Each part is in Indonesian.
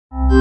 Ada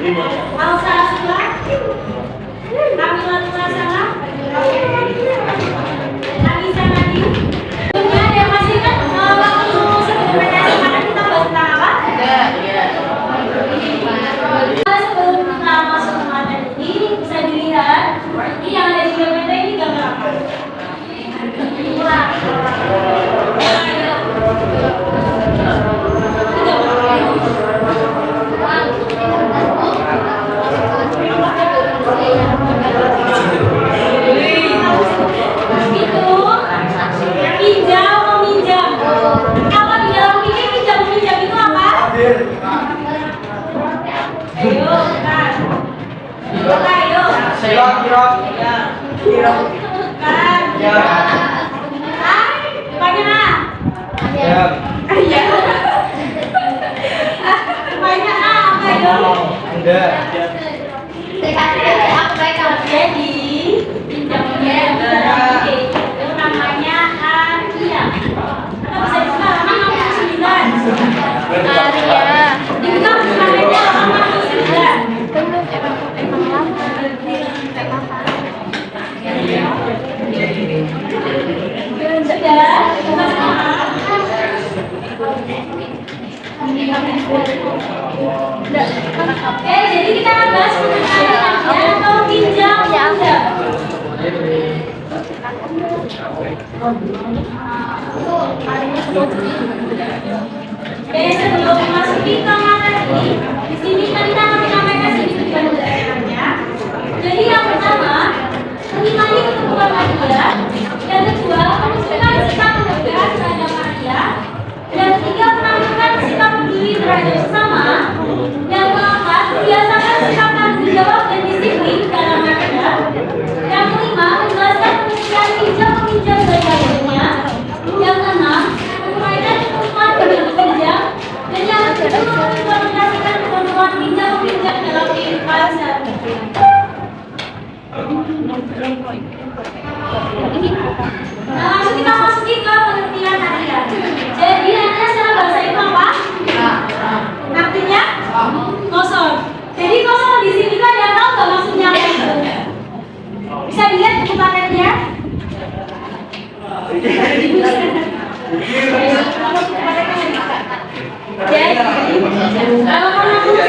Diba, Alsa Asula, Kamila Tulasana, Anissa Nadim. Sebelumnya ada yang masih kan waktu sebelum PTS kemarin kita bahas tentang apa? Sebelum kita masuk ke materi ini bisa dilihat ini yang ada di PPT ini gambar apa? Jadi kita akan bahas mengenai atau pinjam pinjam. Sebelum memasuki ke materi, di sini kita akan menyampaikan sedikit penjelasannya. Jadi yang pertama, mengimani ketentuan Maria. Yang kedua, menunjukkan sikap penegasan terhadap Maria. Yang ketiga, menunjukkan sikap peduli terhadap sesama. Yang keempat, membiasakan sikap tanggung jawab dan disiplin dalam Maria. Yang kelima, menjelaskan pengertian pinjam-meminjam dan lainnya. Yang keenam, menguraikan ketentuan pinjam-meminjam. Dan yang ketujuh, mengimplementasikan ketentuan pinjam-meminjam dalam kehidupan sehari-hari. Nah, langsung kita masuki ke pengertian Maria. Jadi Maria secara bahasa itu apa? Artinya kosong. Jadi kosong di sini kan ada tahu nggak maksudnya apa itu? Bisa dilihat buku paketnya. Jadi kalau kamu sudah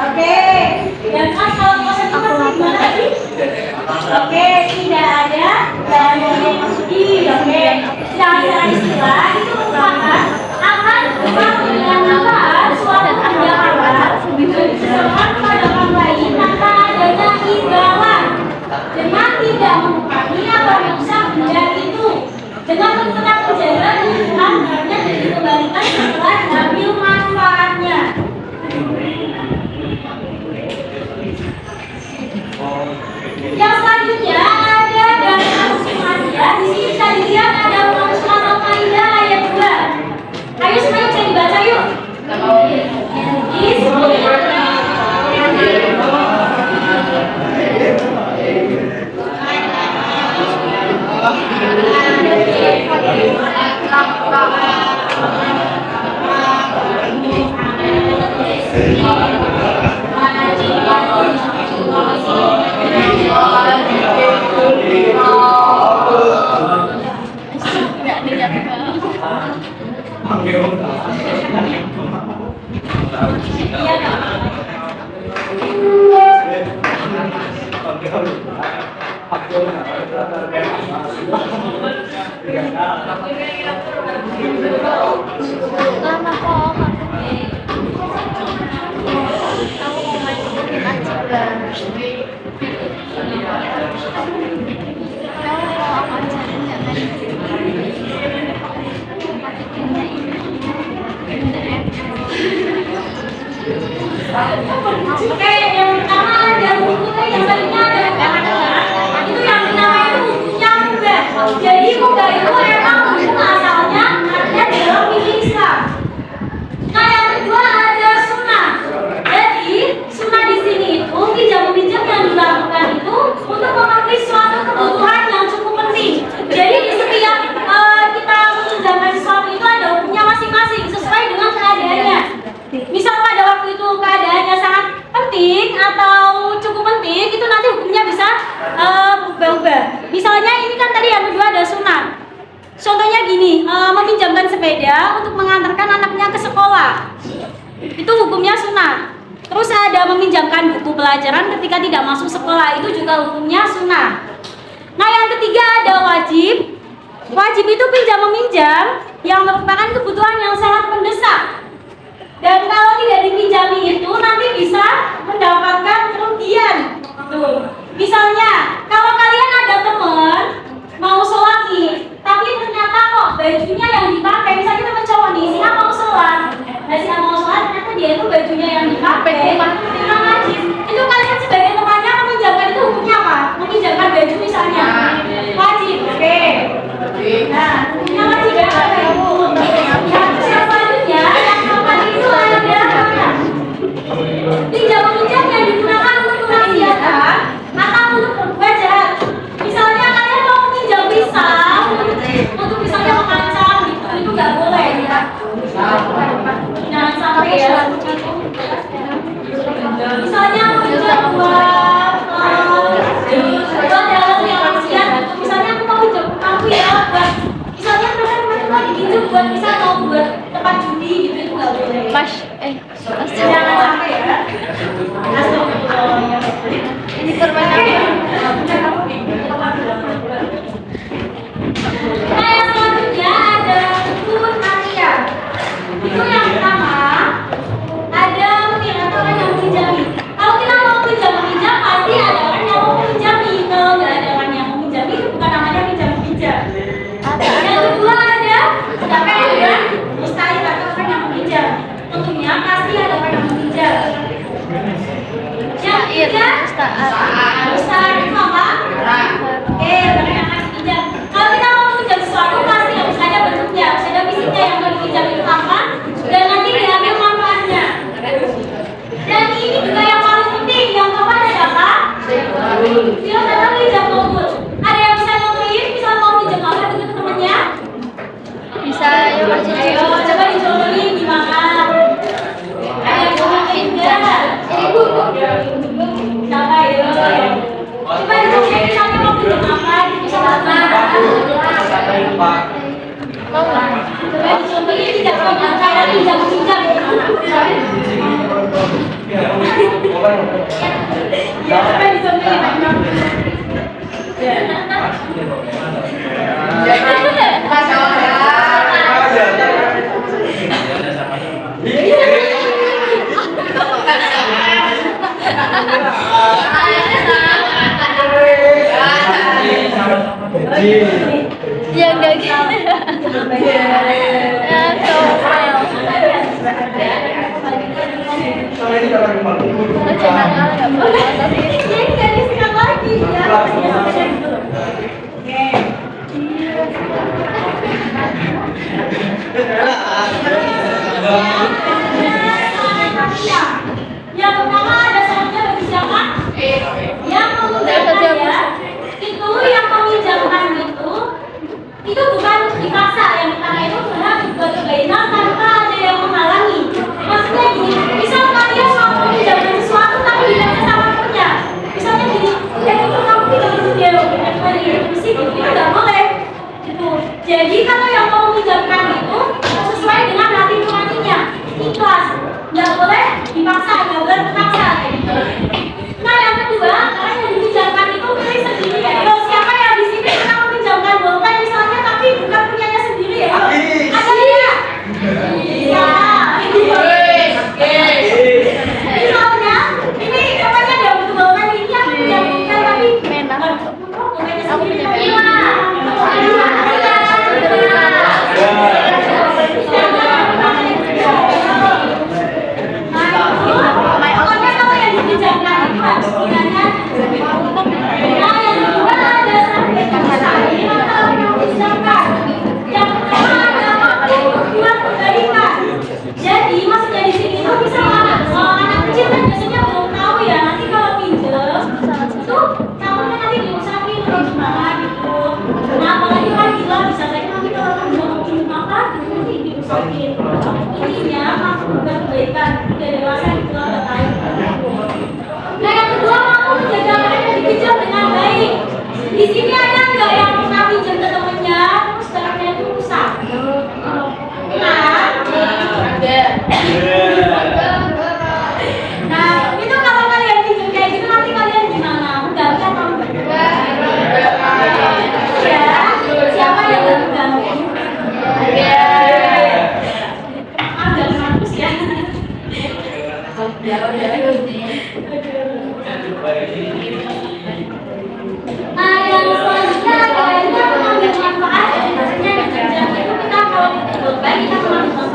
oke. Dan kan kalau kosong itu gimana tadi? Oke, tidak ada dan yang masuki. Oke, secara istilah itu merupakan akan dengan manfaat suatu tindakan disesuaikan kepada orang lain tanpa adanya imbalan dengan tidak mengurangi atau merusak benda itu dengan tetap menjaga kebutuhan barangnya dan dikembalikan setelah diambil manfaatnya. Yang selanjutnya ada dari Maria. Di sini bisa dilihat ada ulang surat Al-Maidah ayat 2. Ayo semuanya bisa dibaca yuk. bersepeda untuk mengantarkan anaknya ke sekolah. Itu hukumnya sunat. Terus ada meminjamkan buku pelajaran ketika tidak masuk sekolah, itu juga hukumnya sunat. Nah, yang ketiga ada wajib. Wajib itu pinjam meminjam yang merupakan kebutuhan yang sangat mendesak. Dan kalau tidak dipinjami itu nanti bisa mendapatkan kerugian. Tuh. Misalnya, kalau kalian ada teman mau sholat nih, tapi ternyata kok bajunya yang dipakai, misalnya teman cowok nih, si A mau sholat, nah si A mau sholat, ternyata dia itu bajunya yang dipakai, itu najis. Itu kalian sebagai temannya meminjamkan, itu hukumnya apa? Meminjamkan baju misalnya, wajib, oke. Nah, hukumnya wajib ya. Yang selanjutnya, yang keempat itu ada pinjam meminjam yang digunakan untuk kemaksiatan atau untuk berbuat jahat. Misalnya kalian mau meminjam pisau untuk misalnya mengancam gitu, itu nggak boleh ya. Jangan sampai ya. Misalnya meminjam buat dalam yang maksiat gitu. Misalnya aku mau pinjam kamu ya buat misalnya teman-teman lagi pinjam buat misal mau buat tempat judi gitu, itu nggak boleh. Jangan sampai ya. Ini permainan Nah, yang selanjutnya ada rukun harian. Itu yang pertama ada atau orang yang meminjami. Kalau kita mau meminjam pasti ada orang yang mau meminjami. Kalau nggak ada orang yang mau meminjami itu bukan namanya pinjam. Yang kedua ada siapa yang mustahil atau orang yang meminjam. Tentunya pasti ada orang yang meminjam. Yang ketiga mustahil itu apa? Oke, orang yang harus pinjam. Kalau kita mau pinjam sesuatu pasti harus ada bentuknya, harus ada fisiknya yang mau dipinjam itu apa, dan nanti diambil manfaatnya. Dan ini juga yang paling penting, yang keempat ada apa? Dia datang pinjam mobil. Ada yang bisa ngobrolin, bisa mau pinjam apa begitu temannya? bisa yuk kasih Ayo, coba dicobain gimana? Ada yang mau enggak? Siapa ya? Coba dicobain misalnya mau pinjam apa? Bisa apa? mau nggak? Coba dicobain tidak mau kayak pinjam. Ya, coba dicobain. Ya enggak gitu. Ya comel. Jadi nggak disikat lagi ya. Yang pertama ada soalnya bagi siapa? Yang meminjamkan ya. Itu yang meminjamkan itu bukan dipaksa. Yang pertama itu berhak dibuat kebaikan tanpa ada yang menghalangi. Maksudnya gini, misal kalian mau meminjamkan sesuatu tapi tidak sama punya. Misalnya gini, itu kamu tidak punya di sini, itu nggak boleh. Gitu. Jadi kalau yang mau meminjamkan itu sesuai dengan hati nuraninya, ikhlas, nggak boleh dipaksa, nggak boleh terpaksa. Nah yang kedua, orang yang dipinjamkan itu pilih sendiri ya. Yo, siapa yang di sini pernah meminjamkan bolpen misalnya tapi bukan punyanya sendiri ya? Yo, ada ya? Iya. Misalnya, ini katanya dia butuh bolpen ini aku punya bolpen tapi bolpennya sendiri tapi jadi maksudnya di sini itu bisa anak kecil kan biasanya belum tahu ya, nanti kalau pinjam itu takutnya nanti diusahain terus gimana gitu. Nah apalagi kan gila bisa saja nanti kalau kamu pinjam apa nanti diusahain. Intinya mampu bukan kebaikan, udah dewasa gitu lah udah tahu. Nah yang kedua mampu menjaga mereka dipinjam dengan baik. Di sini ada nggak yang pernah pinjam ke temennya terus barangnya itu rusak?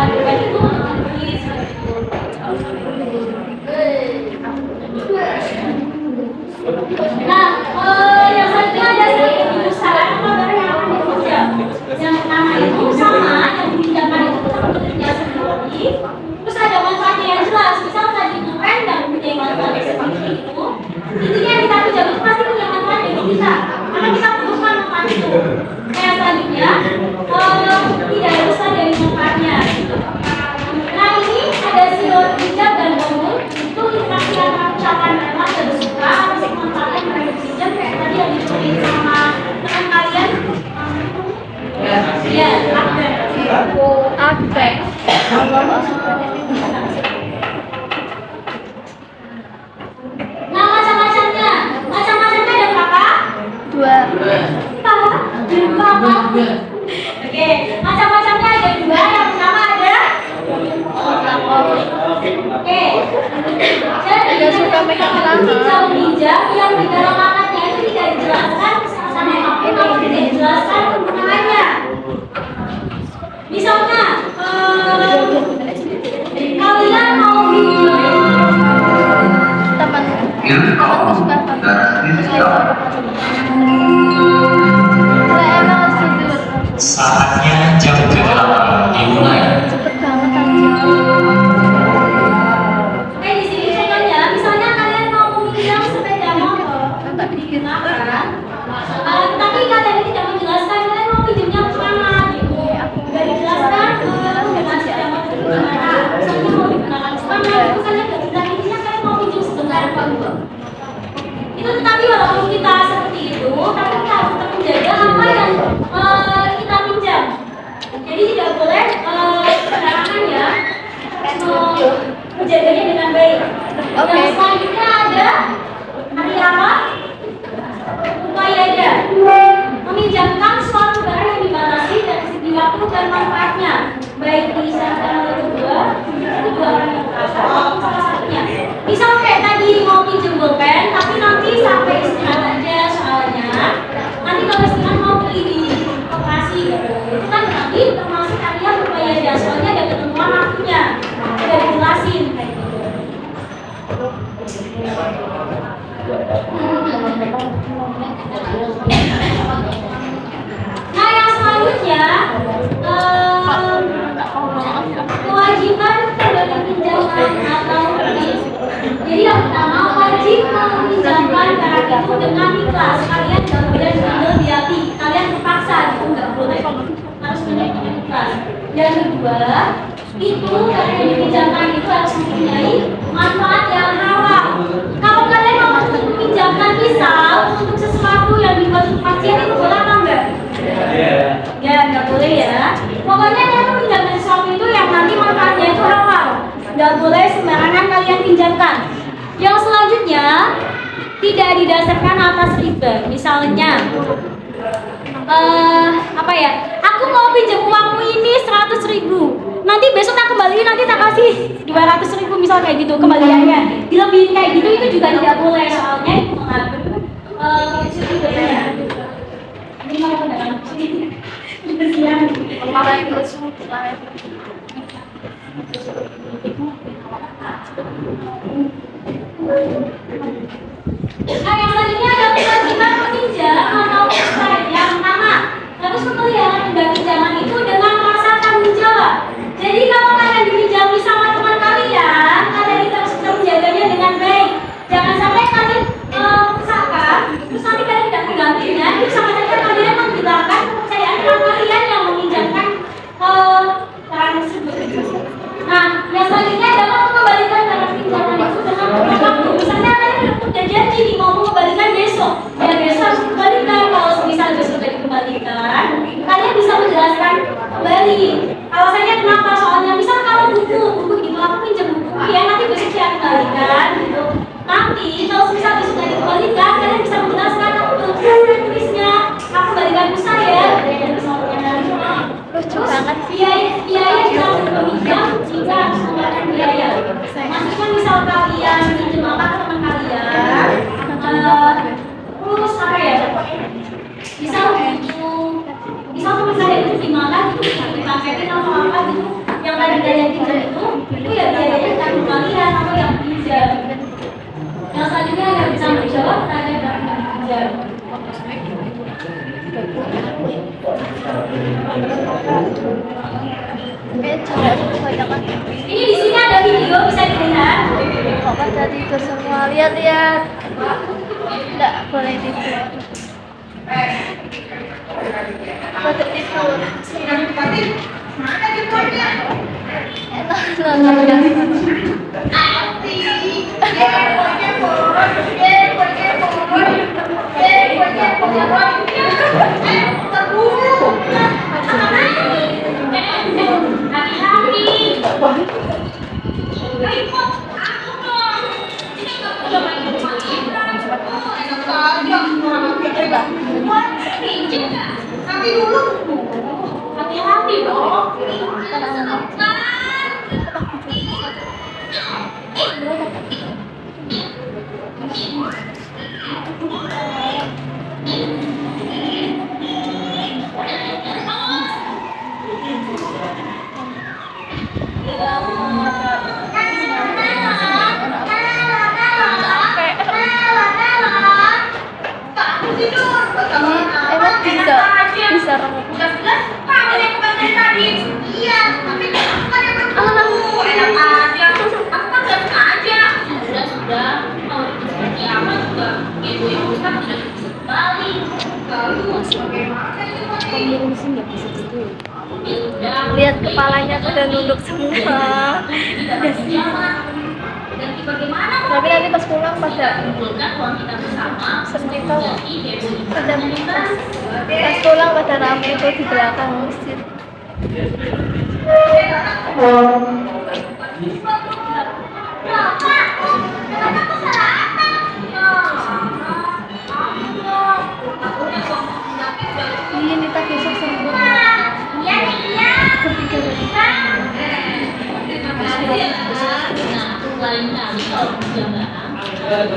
lakukan itu menulis gitu. Nah, yang selanjutnya ada sedikit usaha apa barang yang akan dipinjam. Yang pertama itu sama yang dipinjamkan itu bekerja sendiri. Terus ada manfaatnya yang jelas. Misal tadi kemarin dan mempunyai manfaat seperti itu. Intinya yang kita pinjam itu pasti punya manfaat bagi kita. Karena kita butuhkan manfaat itu. Yang selanjutnya tidak ada usaha dari manfaatnya. Nah ini ada silat pinjam dan bangun. Itu interaksi antara ucapan memang dan suka harus manfaatnya mereka pinjam kayak tadi yang dicobain sama teman kalian. Ya, akbar. Akbar. Nah macam-macamnya ada berapa? 2. Berapa? Oke, macam-macamnya ada 2. Yang pertama ada. Oke. Jadi Tidak suka megang tangan. pinjam yang di dalam akadnya itu tidak dijelaskan sama apa kalau tidak dijelaskan penggunaannya. Misalnya, kalian mau Teman suka emang tidur. Saatnya jam ke-8 dimulai. Cepet banget aja. Oke, di sini contohnya, misalnya kalian mau meminjam sepeda motor untuk digunakan, tapi kalian tidak menjelaskan kalian mau pinjamnya kemana gitu. Gak dijelaskan penggunaan sepeda motor kemana. Misalnya mau digunakan kemana, itu kalian gak bilang intinya kalian mau pinjam sebentar Pak. Itu tetapi walaupun kita seperti itu, tapi kita harus tetap menjaga apa yang kita pinjam. Jadi tidak boleh sembarangan ya menjaganya dengan baik. Oke. Yang selanjutnya ada apa? Upaya ada meminjamkan suatu barang yang dibatasi dari segi waktu dan manfaatnya, baik disarankan oleh kedua orang yang berkata maupun salah satunya. Misal kayak tadi mau pinjam pulpen, tapi nanti sampai istirahat aja soalnya. Nanti kalau istirahat mau beli di koperasi gitu. Itu kan nanti termasuk kalian upaya ada, soalnya ada ketentuan waktunya. Udah dijelasin kayak gitu. Nah yang selanjutnya kewajiban dari pinjaman atau kredit. Jadi yang pertama wajib meminjamkan barang itu dengan ikhlas. Kalian nggak boleh mengambil di hati. Kalian terpaksa gitu nggak boleh. Harus dengan ikhlas. Yang kedua itu barang yang dipinjamkan itu harus mempunyai manfaat yang halal. Kalau kalian mau meminjamkan pisau untuk sesuatu yang dibuat untuk pasien itu boleh apa enggak? Ya, nggak boleh ya. Pokoknya kalian meminjamkan sesuatu itu yang nanti manfaatnya itu halal. Nggak boleh sembarangan kalian pinjamkan. Yang selanjutnya tidak didasarkan atas riba. Misalnya, apa ya? Aku mau pinjam uangmu ini 100.000. Nanti besok tak kembaliin, nanti tak kasih 200.000 misal kayak gitu kembaliannya. Dilebihin kayak gitu itu juga tidak boleh soalnya itu mengandung ribanya. Ini mau pendapat sini. Bersihan. Nah yang selanjutnya ada kewajiban peminjam atau peminjam. Yang pertama harus memelihara benda pinjaman itu dengan rasa tanggung jawab. Jadi kalau kalian dipinjami sama teman kalian, kalian itu harus bisa menjaganya dengan baik. Jangan sampai kalian usahakan, terus nanti kalian tidak menggantinya, itu sama saja kalian menghilangkan kepercayaan teman kalian yang meminjamkan barang tersebut. Nah, yang selanjutnya adalah mengembalikan barang pinjaman itu dengan tepat waktu. Misalnya kalian udah janji nih mau mengembalikan besok, ya besok harus dikembalikan. Kalau misal besok sudah dikembalikan, kalian bisa menjelaskan kembali. Alasannya kenapa? Soalnya misal kalau buku gitu, aku pinjam buku ya nanti besok saya kembalikan gitu. Nanti kalau misal besok sudah dikembalikan, kalian bisa menjelaskan aku belum selesai tulisnya, aku kembalikan buku saya. Lucu banget. Biaya jika meminjam jika harus mengeluarkan biaya. Maksudnya misal kalian pinjam apa ke teman kalian, terus apa ya? Misal teman saya itu gimana gitu, dipaketin atau apa gitu, yang tadi kalian pinjam itu ya biayanya tanggung kalian atau yang pinjam. Yang selanjutnya yang bertanggung jawab terhadap yang pinjam. Coba kebanyakan. Ini di sini ada video bisa dilihat. Kok pada tidur semua? Lihat-lihat. Enggak boleh tidur. Pada tidur. Hati-hati dong. Emang bisa remuk. Lihat kepalanya udah nunduk semua. Tapi nanti pas pulang pada seperti itu pada pas pulang pada rame itu di belakang masjid. Ini tak bisa sembuh. Lain kali kalau ini ada